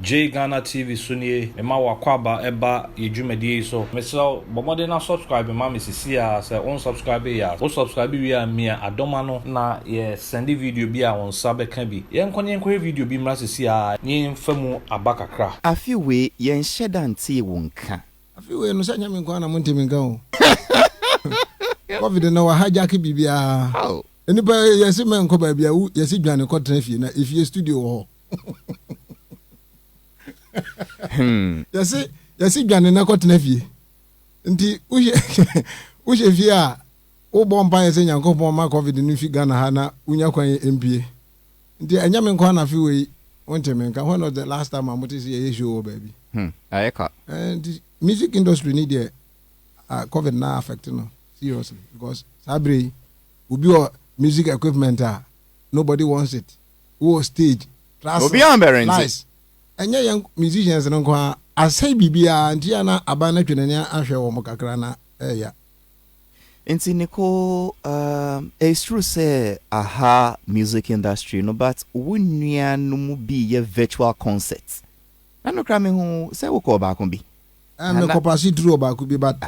J Ghana TV Sunye, Emma Wakwaba, Eba, Yejumedi, so, Mr. Bomodena subscribe, Mammy Sia, say, on subscribe, ya, on subscribe, ya, Mia, Adomano, na, ye, send the video be on Sabe Cambi. Yen Konyan video be Massia, Yen Femu Abaka cra. A few way, yen shed and tea wonka. A few way, no such a man, Montimingo. COVID no hijack bibia. How? Anybody, yes, man, come by yes, you can cut if you studio. Yes, you can cut nephew. Nti uye via o bomba ese nyanko ma COVID ni fi Ghana hana unya kwan MPA. Nti anya me kwa na fi we wontemen ka when was the last time I moti see show baby. Ayeka. And music industry need the COVID na affect no seriously because sabre ubi o music equipment nobody wants it. Who stage Obi amberenzi. Nice. Anya young musicians no kwa asai bibia nti ana abana twenania ahwe wo mokakra na ya. Nti Nico it's true say aha music industry no but wunua no mu bi ye virtual concerts. Na no kra me hu say wo ko ba kon bi. Me ko pass through ba ku bi but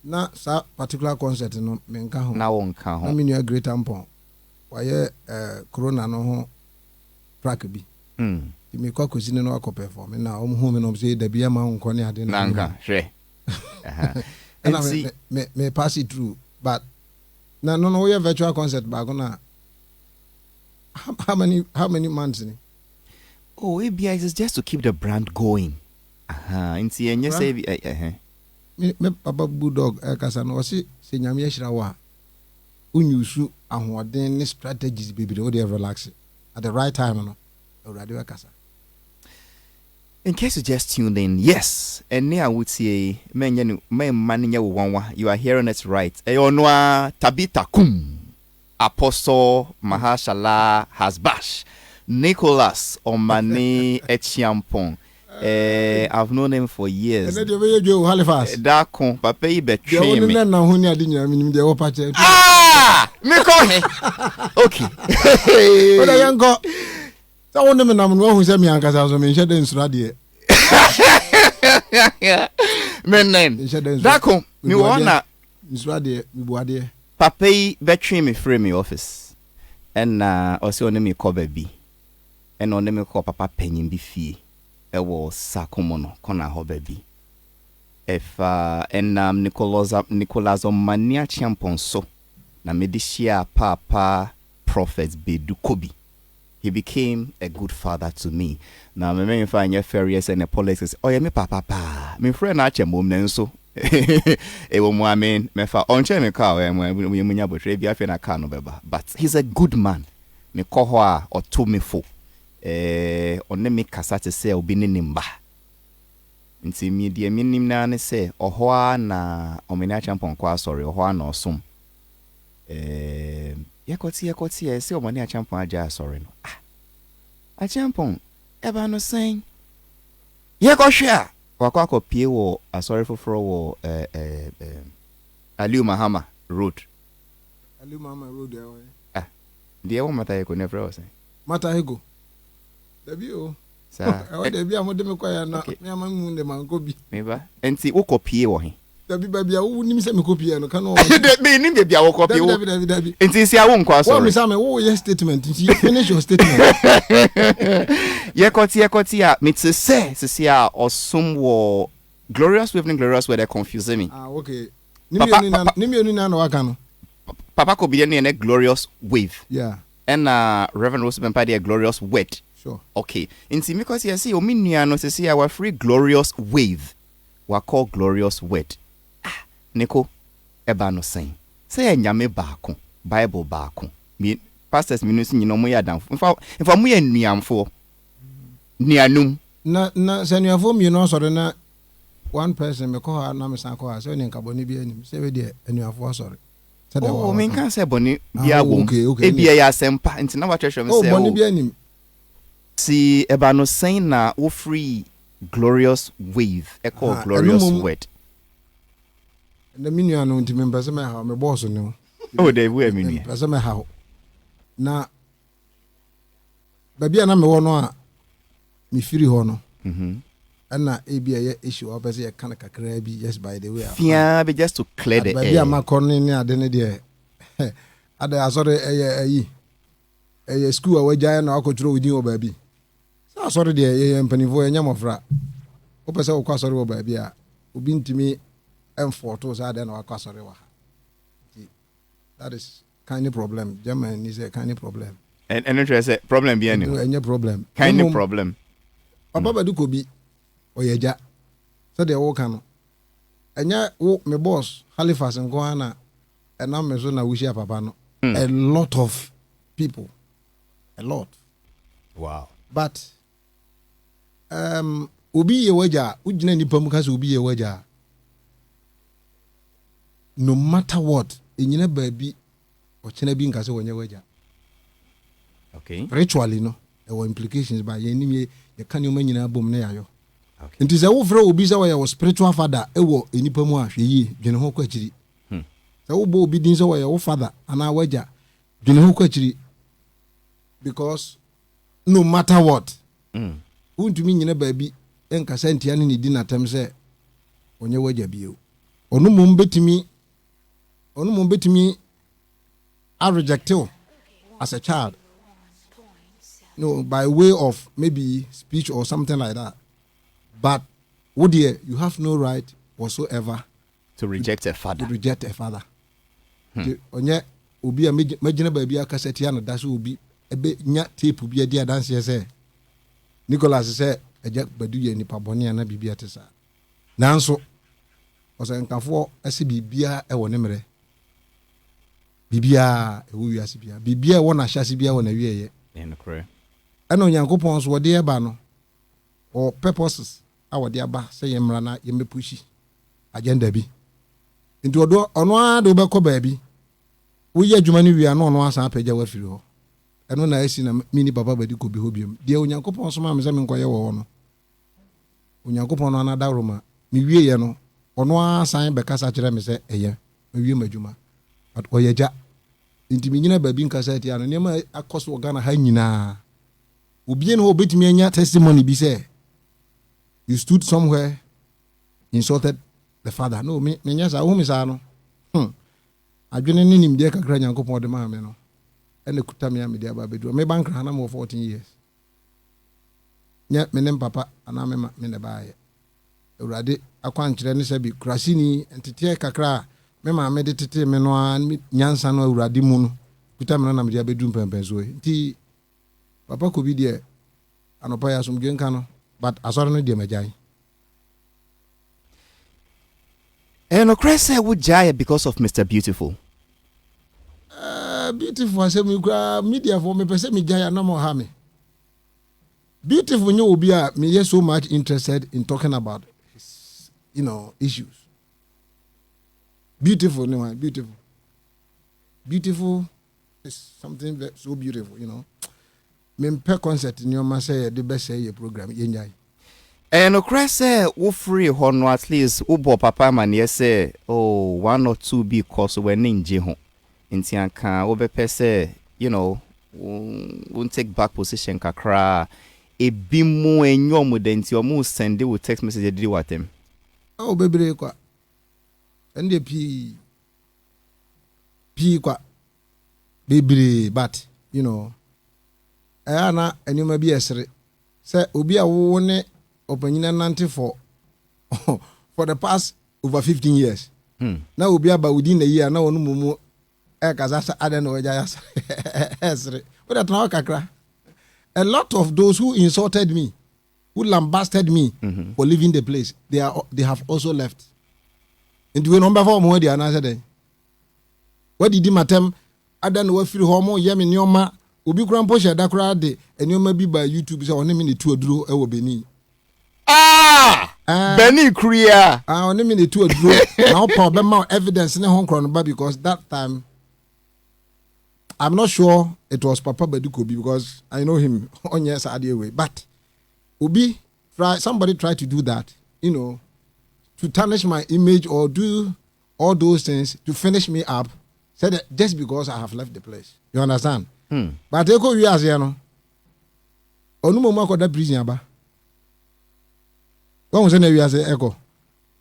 na sa particular concert no me nka ho. Na won ka ho. Na me nua Great Ampon. Wa ye corona no ho track bi. Me kwa kusine no akọ perform na o hu me no say da bia ma nko ne ade na nka hwe and me pass it through but no we have virtual concert back na how many months ni ABI is just to keep the brand going nti enye say me papa bulldog kasa no se nyame yashira wa unyusu ahoden ni strategies bibire o dey relax at the right time no radio kasa. In case you just tuned in, yes, and near would say, man, you are hearing it right. Eonwa Tabita Kum, Apostle Mahashala Hasbash, Nicholas Omani Acheampong. I've known him for years. That con papa betray me. Okay. But I young go. I want them to know who sent me and I was mentioned in Sradia. Men, that come, me wanna Sradia, Buadia. Papa betray me frame me office, and also on me call baby, and on me call Papa Penny be fee. It was Sakumono, Kona ho baby. If and Nicholas Omani Acheampong so, na me this year Papa Prophet Badu Kobi. He became a good father to me. Now, me me find your furious and apologies. Oh, yeah, me papa. Me friend Acheampong nenso. E wo mo amen. Me fa onche me ka we munya botre bia fe na ka no beba. But he's a good man. Me ko ho a oto me fo. Onne me kasa te se obi ne nimba. Nti me de me nim na ne se oho a na Omani Acheampong kwa sorry oho a na osom. Yekoti se Omani Acheampong aja sorry no. Acheampong eba no saying yekohwe wakwa kopie wo asori foforo wo Aliu Mahama road. Aliu Mahama road de wo mata yeko ne frɛ wo say mata yeko dabi o sa e dabi amode me kwaya na me amamu de manko bi meba enti wo kopie wo he dabi babia wo nim se me kopie no kan o be nim bia wo kopie wo dabi enti si awo nkwa sorry wo me say me wo your statement you finish your statement yekoti a me to say a osum wo glorious wave they confusing me okay nimi na waka no Papa Kobi ne glorious wave yeah and Reverend Roseman pa the glorious word sure okay enti because you see o me nua no say our free glorious wave we call glorious word Nico eba no say nyame baako Bible baako me pastors me no si nyino mo ya danfo infa mo ya nuamfo nianum na sanuafo mi no sori na one person me ko ha na me san ko ha so ni nkaboni bi anim se we de anuafo sori oh me kan se boni bia wo e bia ya sempa nti na wa twehwe me se boni bi anim si eba no say na wo free glorious wave e call glorious word na minua no nti me mpese me ha me boss no oh dey we minua mpese me ha na babia na me wo no a me firi ho no And na ABA issue obviously a kind of kakra just by the way. Yeah, but just to clear the air. Baby, I'm a corner near the day. I saw a school away giant or control with you, baby. So I saw the penny for a yamofra. Open so castle, baby. Who been to me and for toes I then or castle. That is kind of problem. German is a kind of problem. And interest problem be any problem. Kind of problem. Papa Badu Kobi or Yaja. So they all can. And ya my boss, Halifax and Goana, and I'm a son of Wisha Papano. A lot of people. A lot. Wow. But Ubi Yawaja, Ujina Nipamukas will be a waja. No matter what, in your baby or Chinabin Caso when you waja. Okay. Ritually, no. There were implications by enemy. You can't imagine a boom near you. Okay. And it is a overall obisa where your spiritual father, ewo, any pomwa, ye, General Quachiri. The old obedience over your father, and our wager, General Quachiri. Because no matter what, won't you mean in a baby, and Cassentian in dinner time say, when you wager be you. Or no mumbe to me, I reject you as a child. No, by way of maybe speech or something like that. But, oh dear, you have no right whatsoever to reject a father. To reject a father. Onye obi a majina baby a cassette yana dash will be a bit nya tape be a dear dance say. Nicholas said a jack badu ye ni paboni and a bibiatesa. Nanso was an kafo SB bia a one Bibia a woo yasibia. Bibia one a shasibia one a year. In the career. I know young coupons were dear bano or purposes. Our dear ba say yemrana yembe pushy. Agenda be. Into a door on one do baby. We yet Jumani we are no one san page away for and when I seen a mini papa Badu Kobi hobium. Dear young coupons mamma is amin quire one. When young coupon another Roma, me we yano, on one sign because I tell me say a year, maybe majuma. But Oyaja into me baby cassette and never a cost of Ghana hangina. Ubien who bit me any testimony be say. You stood somewhere, insulted the father. No, me yes, I home is ano. I didn't need him there, crying and go the mamma. And the Kutamia media baby. Me bank Hannah more 14 years. Yet, me name papa, and I'm a man by. Already, I can't say be Crasini and to take a cry. Mema meditate me no an nyansa no awurade mu no kutamena na me dia bedum pempenso ti papa Kobi de anopa ya som genka no but asore no de majai and Ocresa would jaya because of Mr. Beautiful. Beautiful say me media for me pese me jaya na mo ha me. Beautiful nyo obi a me yes so much interested in talking about his, issues. Beautiful, no, beautiful. Beautiful is something that's so beautiful, Me per concert in your say the best say your program, yenjai. And Ocresa wo free hono at least ubo papa man yes say 1 or 2 because when in ho. Inti anka wo be pese, won't take back position kakra. E bi mu enyo mu de nti o mu send wo text message did what him. Oh baby kwa. And the P kwa baby but na enuma bi esere say obi a wo ne opanyina nante for the past over 15 years. Na obi aba within a year na wonu mumu kaza sa adan o ja esere. What that now kakra. A lot of those who insulted me, who lambasted me for leaving the place, they have also left. Into a number for more than answer. What did you matem? I don't know if you homo yemi nyoma ubi krampo share da kra de enyoma bi by YouTube so one minute to aduro e wo Beni. Beni Korea. One minute to aduro. Now pa be ma evidence in Hong Kong because that time I'm not sure it was Papa Badu Kobi because I know him on yes way. But Ubi somebody tried to do that, to tarnish my image or do all those things to finish me up, said that just because I have left the place. You understand? But I go you as you know. Onumo ko da prison aba. When was we as echo?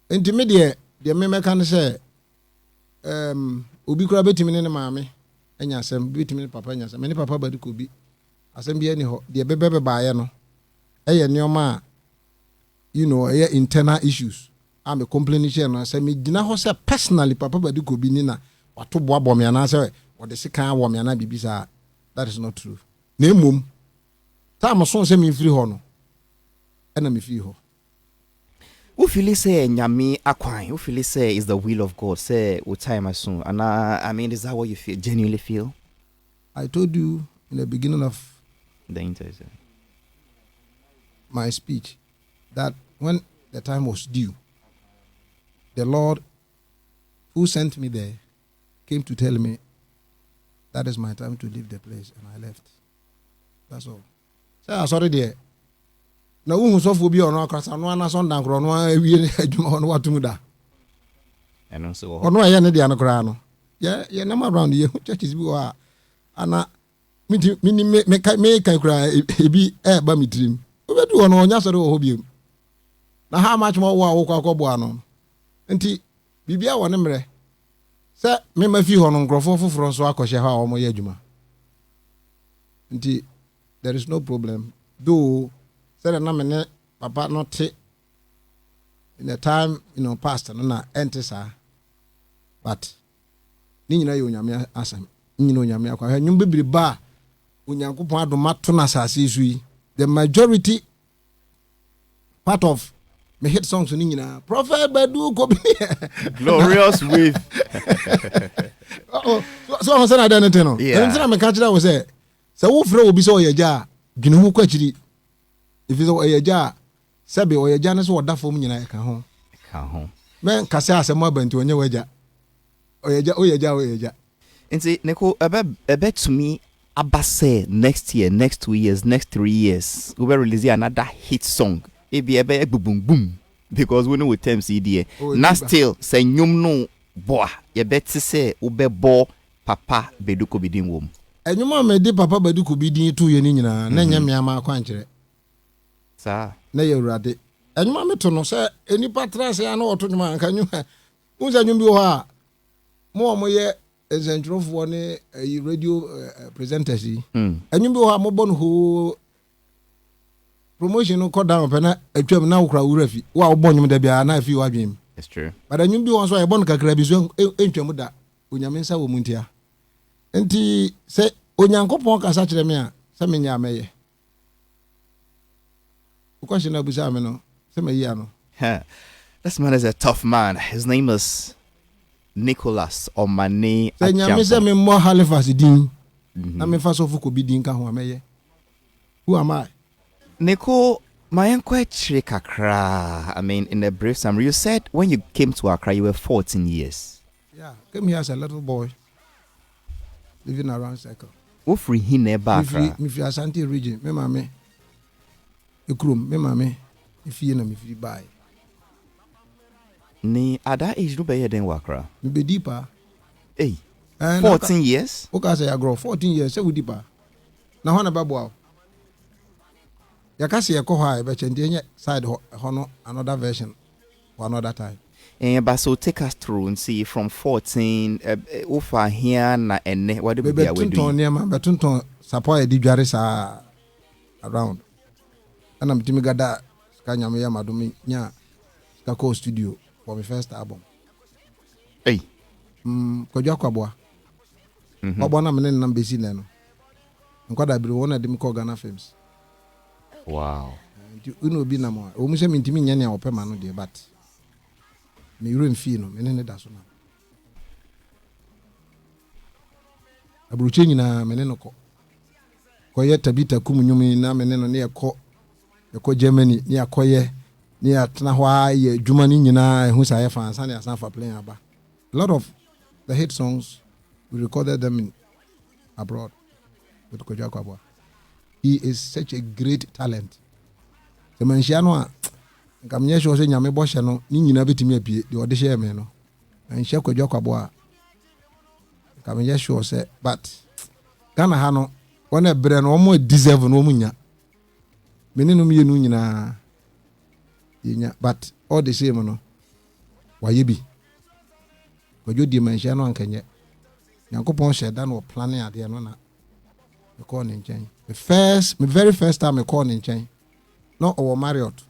Intermediate, the American say, Ubi crab between in a mammy, and yasem between papa and yasem, many papa Badu Kobi. Assembly anyhow, the baby by no. Your ma, you know, internal issues. I'm a complaining and I say, me dina ho say personally, papa Badu Kobi nina, or to bob me and answer, or the second woman and I be bizarre. That is not true. Name mum. Time son send me free honor. Enemy free ho. Who feel say nyame akwan? Who feel say is the will of God? Say we time as soon. And I mean, is that what you feel? Genuinely feel? I told you in the beginning of The interview. my speech that when the time was due, the Lord who sent me there came to tell me that is my time to leave the place, and I left. That's all. So I sorry there. Now who so for be on our class and one son down on what to me da. And also Or no, I am the anacrano. Yeah, yeah, no around here. Churches we are. And make I cry be by me dream. We do on yasser hobby. Now how much more walk buano? Enti Bibia one emre. Say me my few on grofo from so akoshe ha omo yejuma. Enti there is no problem. Though said na me papa not take in the time past no na enter but ni nyina yo nyame asem ni nyina nyame akwa nyum bibiri ba onyankopon adoma to na sase su yi the majority part of me hit songs ni nyina Prophet Badu Kobi glorious with so on say na den no Yeah. na me ka kira wo say wo frɛ obi so oyeja dwene ho kwachiri if is oyeja sebe oyeja ne so oda fom nyina ka ho men kase asɛm abanti onye waja oyeja Nti Neko ebe to me abase next year, next 2 years, next 3 years. We will release another hit song. Ebe boom boom because we know with term CD. Na still say nyum no boa. Ye bet say ube bo papa Badu Kobi din wom. Enyuma me de papa Badu Kobi din tu ye ni nyina na nya me ama akwankyere. Sa Na ye urade. Enyuma me to no say enipa tra say ana oto nyuma anka nyuma. Unza nyum bi ho a mo ye ezentrofo ne radio presenters yi. Enyum bi ho a mo bon ho promotion no cut down pena atwam na wokra wurafi. Wa wo bon nyum da bia na afi wadwem. it's true. But enyum bi ho so e bon kakra bi so entwam da. Onyame nsa wo muntia. Enti se onyankopon kasa kire me a se me nya meye. Question abusa me no se me yi ano. This man is a tough man. His name is Nicholas Omani. Se nya se me mo Halifax din. Na me fa so fu Kobi din ka ho ameye. Who am I? Nico, my uncle kakra. I mean, in the brief summary, you said when you came to Accra, you were 14 years. Yeah, came here as a little boy, living around Circle. Who free him never? Me fi Asante region, me mama. Ekrum, me mama. If you know me free buy. Ni at that age, no better than Wakra. Me be deeper. Hey, 14 years? Okay, say I grow 14 years. Say we deeper. Na hona babu. Yakasi yako ha be chendiye side hono another version or another time. But so take us through and see from 14 over here na ene what do we be doing? Betunton support di dware sa around. And I'm timi gada skanya me yamadumi nya ska studio for my first album. Hey. Kodwa kwabwa. Kwabwa na mene na mbesi leno. Nkwada biri wona dem ko Ghana Films. Wow. Uno bi na mo. O mu se mintimi nya ne opema no de but me yuro mfi no mene ne da so na. Abruche nyina mene no ko. Ko ye tabita kumunwumi na mene no ne yakọ Germany ne yakoye ne atna hwa ye dwuma ni nyina ehu sa ye fan sa ne asan fa playing aba. A lot of the hit songs we recorded them in abroad with Kodwa Kwabwa. He is such a great talent. The manchiano a nkamnye sho se nyame bo hye no ni nyina betimi apie de ode hye me no. Nhye Kodwa Kwabwa. Nkamnye sho se but Ghana ha no wona bre no mo deserve no mo nya. Menenu mienu nyina but all the same no why be kwadwo dimension no ankanye Nyankopon share that no planning ade no na me call in chain my very first time me call in chain no our Marriott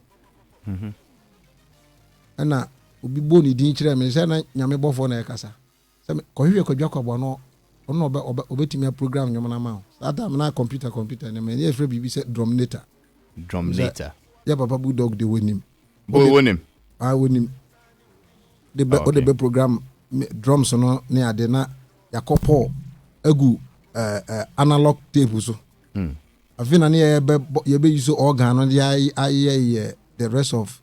ana obi bo ni din kire me say na nyame bofo na ekasa say ko hwe kwadwa kwabo no ono obetimi program nyom na ma that time na computer na me e free bibi say drumnator ya papa Bulldog de wonim wonim the program drums no ne ade na yakopo agu analog tape so afina ne ye be use organ no the rest of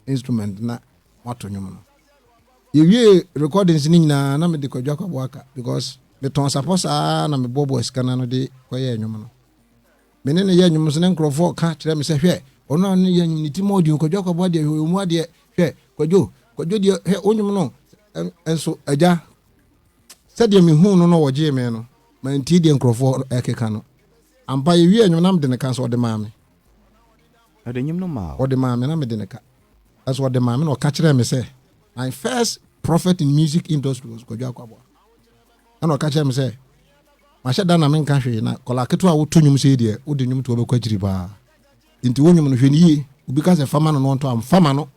instrument na wato nyom no ye recordings ni nyina na me de kwadwa kwabo aka because me ton suppose na me bobo scanner no de koye nyom no me ne ye nyom so ne nkrofo ka kire me se hwe ono ne ye nyom ni timodi kwadwa kwabo de mu ade hwe kwadwo de he onyom no enso aja sadia me hu no woje me no man ti de nkrofo ekeka no ampa ye wi nyom na me de ne ka so de maame ade nyom no ma o de maame na me de ne ka as what the maame no ka kire me say my first prophet in music industry was kwadwa kwabo ana o ka kire me say ma sheda na me nka hwe na kola keto a woto nyom sei de wo de nyom to obekwa kiri ba nti wonyom no hwe ni yi obi ka se fama no nto am fama no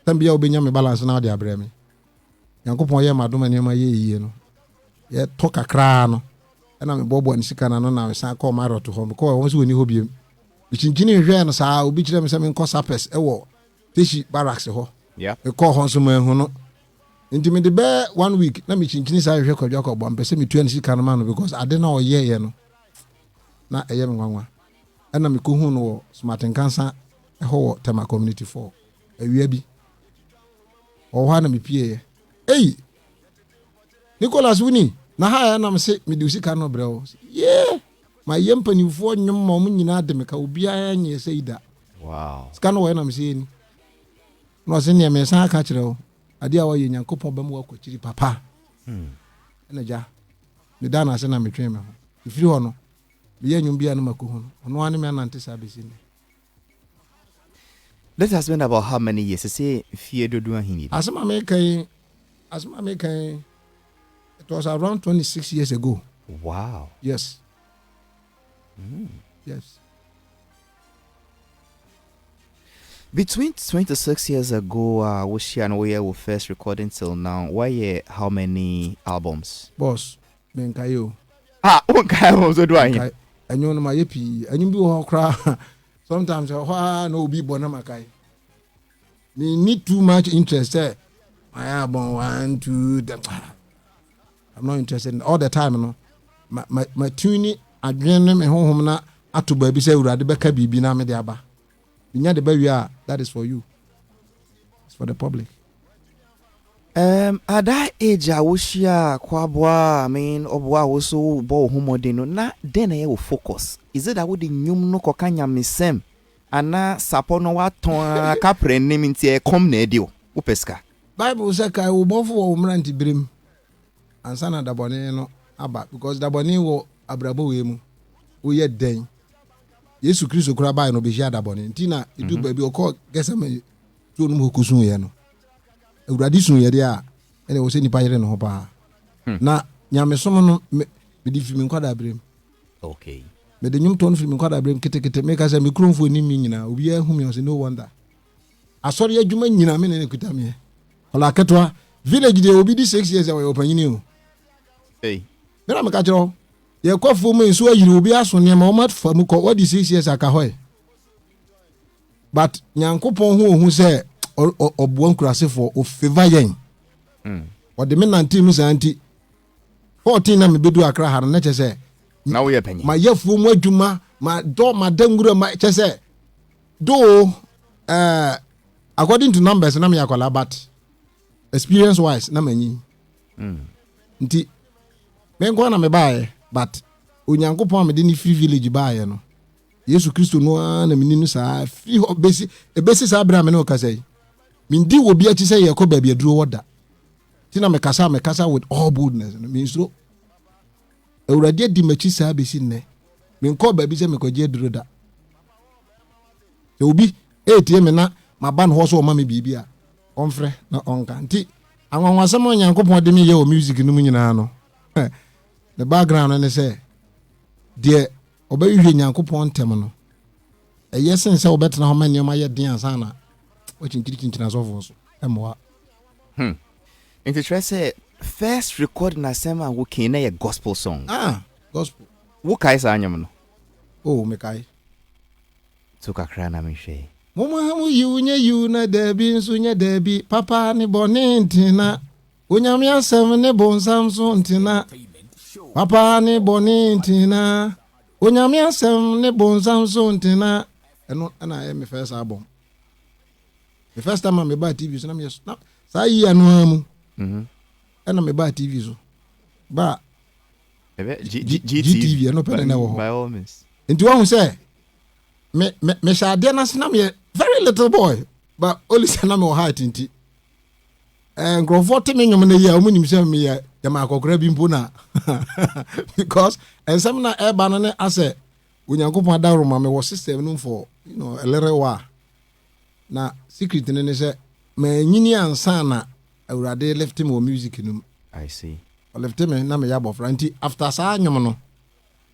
tambia obenya me balance na de abrɛ me Nyankopon ye madoma ne ma ye yie no ye to kakra no na me bobo ni sika na no na san call Marriott home ko won so woni hobiem bichinkini hwe no saa obi kire me se me nko sapes ewo teshi barracks ho e call hon so man hu no nti me de be 1 week na me chinkini saa hwe kwadwa ko bɔ mpɛ se me tuan sika no ma no because ade na o ye no na eye me nwanwa na me ko hu no wo smart nkansa ho tema community 4 awia bi o ha na me pie hey Nicholas Wini na ha ya na me se me de sika no brɛ my yempanifo nyom ma mo nyina de me ka obi anya se ida sika no wo na me se ni no se ne me san aka kire o ade a wo ye Nyankopɔn ba mu akɔkiri papa na ja me da na se na me twen me ho ifiri ho no me ye nyom bia no makohu no ono ane me nante sa besi ni. Let us spend about how many years? Say fear do ahini. Asma me kan it was around 26 years ago. Wow. Yes. Yes. Between 26 years ago, Wushi and we were first recording till now. Why how many albums? Boss, men kayo. What kind of do I? And you know my EP, and you be cry. Sometimes no be bonamakai. Me need too much interest. My album 1, 2, 3. I'm not interested in all the time, you know. My tuning adwene me honhom na ato ba bi say urade beka bibi na me de aba. Binya de ba wi a that is for you. It's for the public. At that age I wish ya kwabwa I mean obwa wo so bo homode no na den e wo focus. Is it that wo de nyum no kokanya mesem ana sapo no wa ton ka prenne mi nti e kom na edi wo peska. Bible say kai wo bofo wo mranti birim. Ansa na dabone no aba because dabone wo abrabo we mu wo ye den Yesu Kristo kura ba no be hia dabone ntina edu ba bi okọ gesame tu no hokusun ye no Ewurade sun ye dia ene wo se nipa yere no ho ba na nyamesom no me di fi mi nkwada abrem okay me de nyum ton fi mi nkwada abrem ketekete me ka se me kromfo ni mi nyina obi a hu mi o se no wonder asori adwuma nyina me ne kuta me ola ketwa village de obi di 6 years away opanyini o hey me na me ka kiro ye kwafo mu nso ayiri obi aso ne ma o mat fa mu ko what di 6 years aka hoy but Nyankopɔn hu se obuon kurasefo o favor yen o de me 19 mu santi 14 na me bedu akra ha na chese na wo ye panyi ma yefo mu adwuma ma do ma dangura ma chese do according to numbers na me yakola but experience wise na manyi nti me ngo na me bae but Onyankopɔn me de ni free village bae no Yesu Kristo no na me ninu sa free besi sa bra me no kasai mindi wo bia ti say yakɔ ba bia duro woda ti na me kasa with all boldness me nso Ewurade di machi sa besi nne me nkɔ ba bi se me kɔje duro da obi me na ma ban ho so o ma me bibia onfre na onka nti anwanwasem onyankopon de me ye o music no mu nyina no the background ne say de obayihwe nyankopon ntem no eyesen se obetena ho ma nyoma ye den asana o chinkirikinchina so fo so emwa Into try say first record na sema wo kin na ye gospel song. Gospel. Wo kai sa anyam no? Oh, me kai. To kakra na me hwe. Mama hamu yu na debi nso nya debi papa ni boni ntina. Onyame asem ne bonsam so ntina. Papa ni boni ntina. Onyame asem ne bonsam so ntina. Eno na me first album. The first time I buy TV so na me na sa yi anu amu. Ena me buy TV so. Ba GTV no pele na wo. By all means. Nti wo hu say me shade na sna me very little boy but only sana me height nti. Grofo te me nyom na yi a omunim say me ya ma akokora bi mpo na because ensem na eba no ne ase onyankopon adawro ma me wo system no for a little while. Na secret ne say me nyini ansa na awurade left me music no. I see. Left me na me ya bofra nti after sa nyom no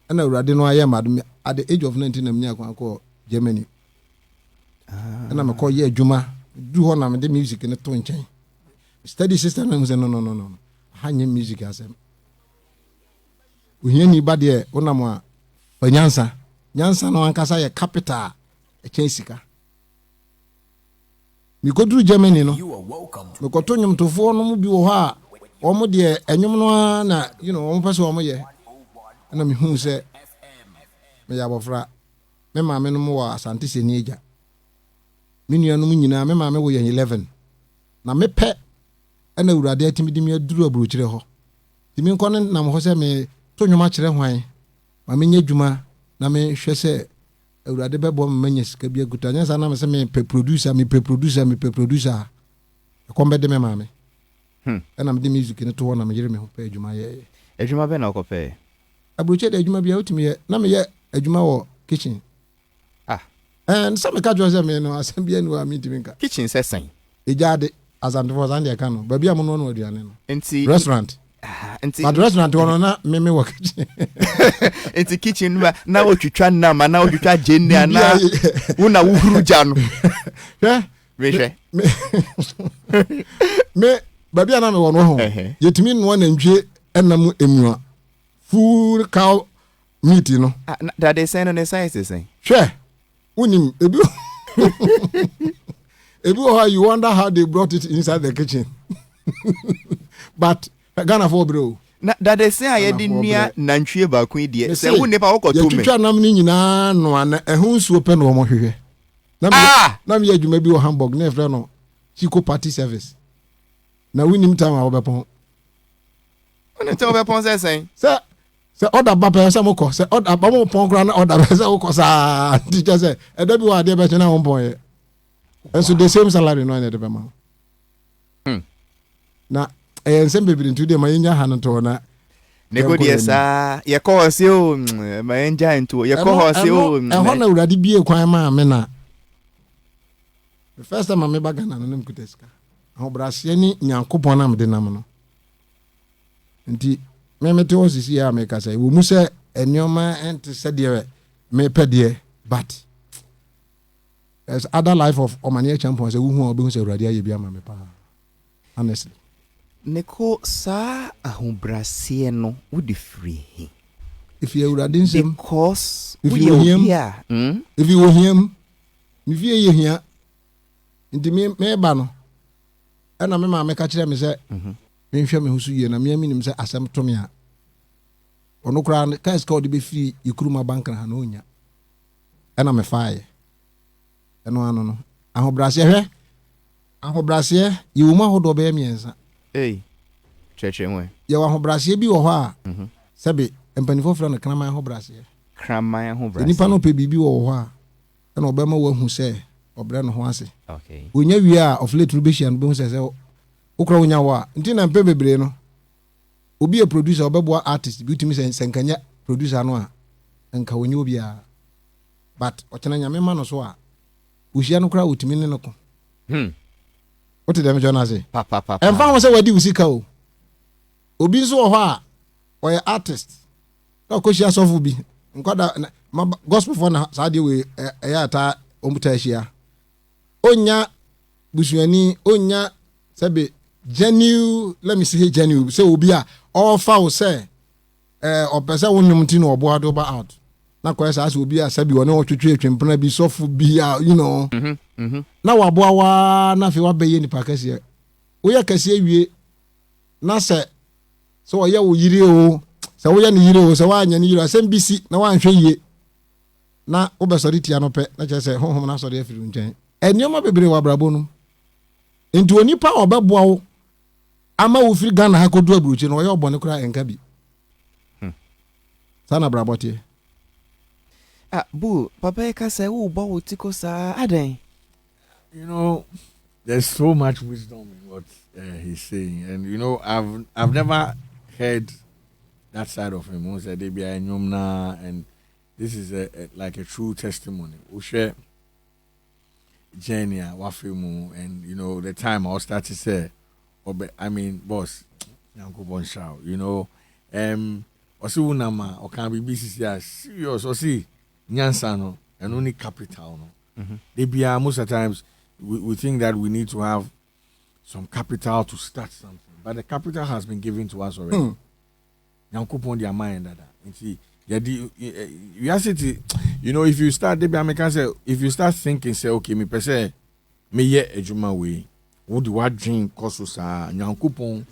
na awurade no aye madum at the age of 19 na me akwa Germany. Na me call ye adwuma du ho na me de music ne to nchen. Study system na me say no. Hanye music asem. Uhiani ba de wonam a fanyansa. Nyansa no ankasa ye capital e chen sika. Mi go through Germany no. Me ko to nyum tofo no mu bi wo ha omo de enyum no na omo pese omo ye. Na me hu se me ya bofra me maame no mo wa Asante Seni eja. Me nua no nyina me maame wo ye 11. Na me pe na awurade atimi di me aduru aburokyire ho. Di me nko na mo ho se me to nwoma kire hwan. Ma me nya dwuma na me hwe se awurade bebo me manya sika bi aguta. Nya sa na me se me pe producer. E ko be de me maame. Na me di music ne to ho na me yire me ho pe adwuma ye. Adwuma be na okope. Aburokyire de adwuma bia otimi ye. Na me ye adwuma wo kitchen. And some casual say no asembia no am intiminka. Kitchen say sen. Ejade Asante for Zambia kanu. Baby am no aduane no. Enti restaurant. But restaurant wono na me wo kitchen. Enti kitchen na otwitwa na ma na otwitwa jenne na una wuhuru ja no. Me baby na me wono ho. Yetimi no na ntwe enam emua. Full cow meat no. That they say no the size say. Sure. Unim ebi how you wonder how they brought it inside the kitchen. But Ghana for bro. That they say I didn't near nantwie ba kun die. Say wo nepa wo koto me. Yetwa nam ni nyina no ana ehun su open wo mo hwehwe. Na me adwuma bi wo Hamburg na efre no Chico party service. Na winim time a wo bepon. One time wo bepon say. Se order ba pe se mo ko se order ba mo pon kra na order be se wo ko sa teacher say e da bi wa de be che na won pon ye and so the same salary no na de be ma na ensem be bi ntu de ma yenya han to na ne go de sa ye ko se o ma yenja ntu ye ko ho se o e ho na urade bie kwan ma me na the first time me baga na no mkuteska ho brase ni nyankopon na me de nam no nti me te osisi ya me kasa wo mu se enioma ent se de me pede but there's other life of Omani Acheampong se wo hu obi hu se urade aye bia ma me pa honestly neko sa ahobrase no wo de free if you urade nsem because if you hear if you hear me vie ye hia ndi me ba no na me ma me ka kire me se me hwe me husu ye na me aminim se asem to me a ono kra ka ska odi be fi yikuruma bank na na onya na me faaye eno ano no ahobrase hwe ahobrase yiwu ma hodo be miensa cheche mwe ye wa ahobrase bi wo ho a sebe empanifo fra na kraman ahobrase nipa no pe bibi wo ho a na obema wo hu se obre no ho ase okay onya wi a of late rubeshian be hu se ukra wonya wa nti na mpe bebre no obi e producer obebo artist bi utimi senkanya producer no a nka wonye obi a but ochena nyame ma no so a ushia no kra utimi ne no ko what dem John say papa en fa ho say wadi usika o obi nso wo ho a oye artist na ko shia sofu bi nkoda gospel for na sa de we eya ta omuta shia onya busuani onya sabe genuine let me say genuine say obi a all foul say opese wonum ti na obo ado ba out na ko esa as obi a sabi wona otwetwe atwempena bi sofu bi a you know na waboa wa na fe wa beye ni pakase wo ya kase wie na se so wo ya wo yire o se wo ya ni yire o se wa anya ni yire asem bisi na wa nhwe yie na wo be sori tia no pe na che se honhom na sori afiru nchen enioma bebre wa brabo no enti onipa obeboa wo ama wo firi Ghana ha kodu aburuchi no wo ya obone kura enka bi sana brabotie bu papa ka say wo bo wo tiko sa aden. You know, there's so much wisdom in what he's saying, and you know, I've never heard that side of him. Once they be and this is like a true testimony. We share journey wafimu, and you know the time I start to say, I mean, boss, you know, osi unama o can be BCC serious osi nyansa no and only capital no. They be most of the times. We think that we need to have some capital to start something, but the capital has been given to us already. Now, coupon their mind that see, you have to, you know, if you start, if you start thinking, say, okay, me per se, me ye a juma way, what do I drink? Costs now coupon,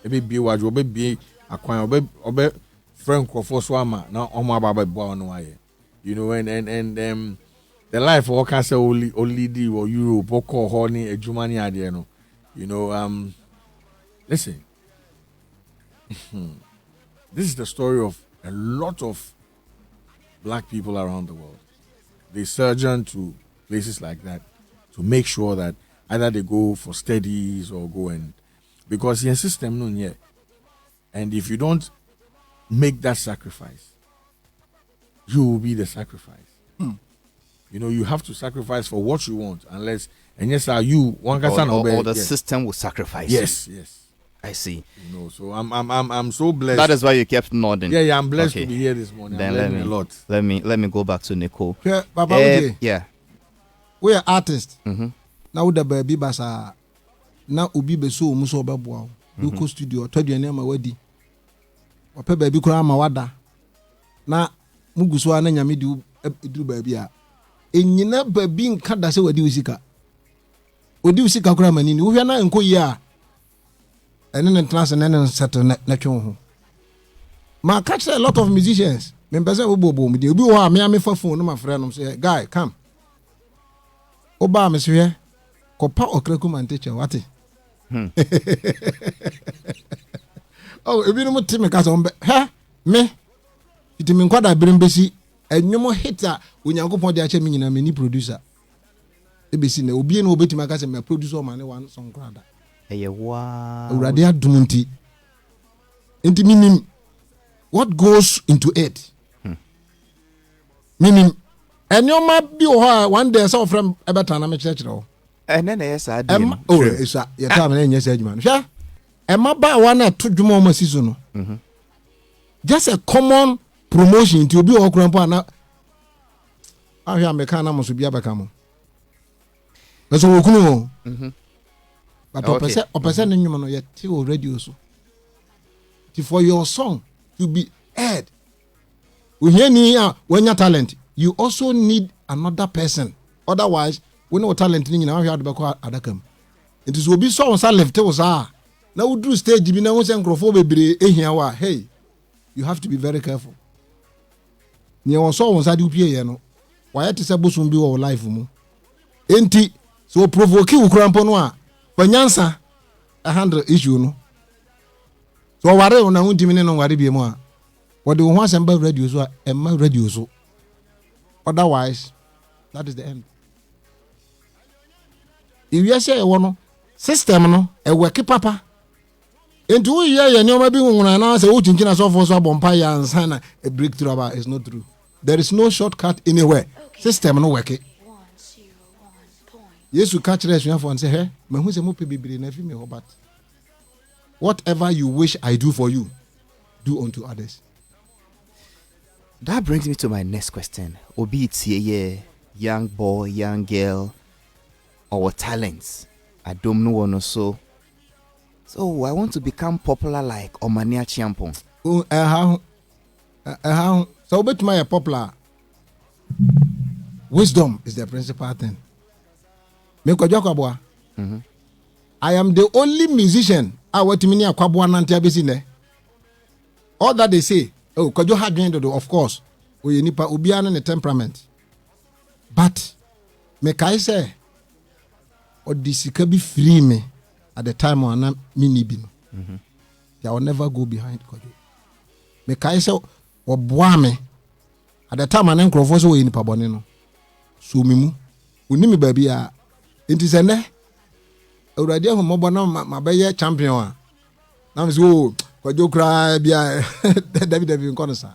a baby, what will be acquire, obe friend for swama now on my baba boy, you know, and the life of can say only the or Europe or honey a Jumani idea no. You know, listen. This is the story of a lot of black people around the world. They surgeon to places like that to make sure that either they go for studies or go and because the system no yet. And if you don't make that sacrifice, you will be the sacrifice. You know, you have to sacrifice for what you want, unless and yes, are you one can or the system will sacrifice. Yes. I see. You know, so I'm so blessed. That is why you kept nodding. Yeah, I'm blessed to be here this morning. Then let me go back to Nicole. Yeah, Papa, yeah. We are artists. Now the baby basa na ubi beso muso beboa. You go studio to the name wedi. Ope baby kura ma wada. Na muguso ana nyame du baby a. Enyina baby nka da se wadi usika. Odi usika kura manini. Wo hwa na nko yi a. Ene ne trans ne settle na twon ho. Ma catch a lot of musicians. Me person wo bobo mu de. Obi wo a me amefa phone no ma friend no say, "Guy, come." Oba me hwe. Kopa okraku man teacher wate. Oh, ebi no muti me ka so mbe. He? Me. Itimi nkwada birembesi enyomo hitter onyankopon de ache me nyina me ni producer. Ebesi na obi na obetimi aka se me producer man one song krada. Eye wa. Urade adumunti. Enti minim what goes into it. Minim enyoma bi o ha one day so from ebeta na me church o. Ene na yes adem. Oh, isa ya ta me nyɛ sɛ adwuma no. Hwɛ. Ema ba wa na to dwuma o ma siso no. Just a common promotion to obi o kura mpo na ahwe ameka na mo so bia beka mo. Eso wo kunu o. But opese no nyuma no ye ti o radio so. For your song to be heard. We hear ni when you talent, you also need another person. Otherwise, when no talent ni na hwe adebeko adakam. It is obi so on left was na we do stage bi na wo sen crofo bebre ehia wa. Hey, you have to be very careful. Ni won so won sade upie ye no. Wa yete se bosum bi wo life mu. Enti so provoke wo krampo no a panyansa a handle issue no. So ware una huntimi ne no ware bi mu a what the one assemble radio so emma radio so otherwise that is the end. If you say no system no e work papa into we ye ne o ma bi nwuna na say wo chinkina so for so abompa ya ansa na a breakthrough about is not true. There is no shortcut anywhere. Okay. System no work. Yesu catch us and say, hey, me who say mo pe bibiri na fi me ho, but whatever you wish I do for you, do unto others. That brings me to my next question. Obi it's a young boy, young girl, our talents. I don't know one or so. So I want to become popular like Omani Acheampong. So bet my popular. Wisdom is the principal thing. I am the only musician. I want to mean a kwabwa nante abesine. All that they say, oh, kojo had of course. We nipa ubiana the temperament. But me kai say, or this can be free me at the time when I'm mini bin. I will never go behind kojo. Me kai say, or boame at the time I'm crofo in pabonino. So mimu, unimi baby a intisene. Already I'm mobile my baby champion. Now is go kojo cry bia David Connoisseur.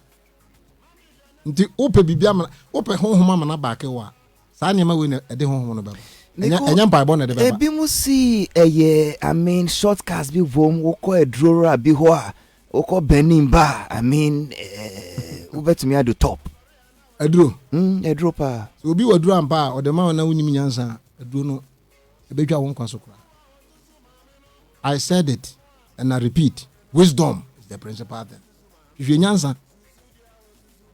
Nti ope bibia ope honhoma na baake wa saa nyema we na de honhoma no baba enya mpa bo na de baba ebi mu si eye I mean shortcuts bi vom wo ko edrora bi ho a wo ko benin ba I mean wo betumi ado top edro edro pa so obi wadro ampa o de ma na wunim nyansa edro no ebetwa won kwaso kra. I said it and I repeat, wisdom is the principal thing. If you nyansa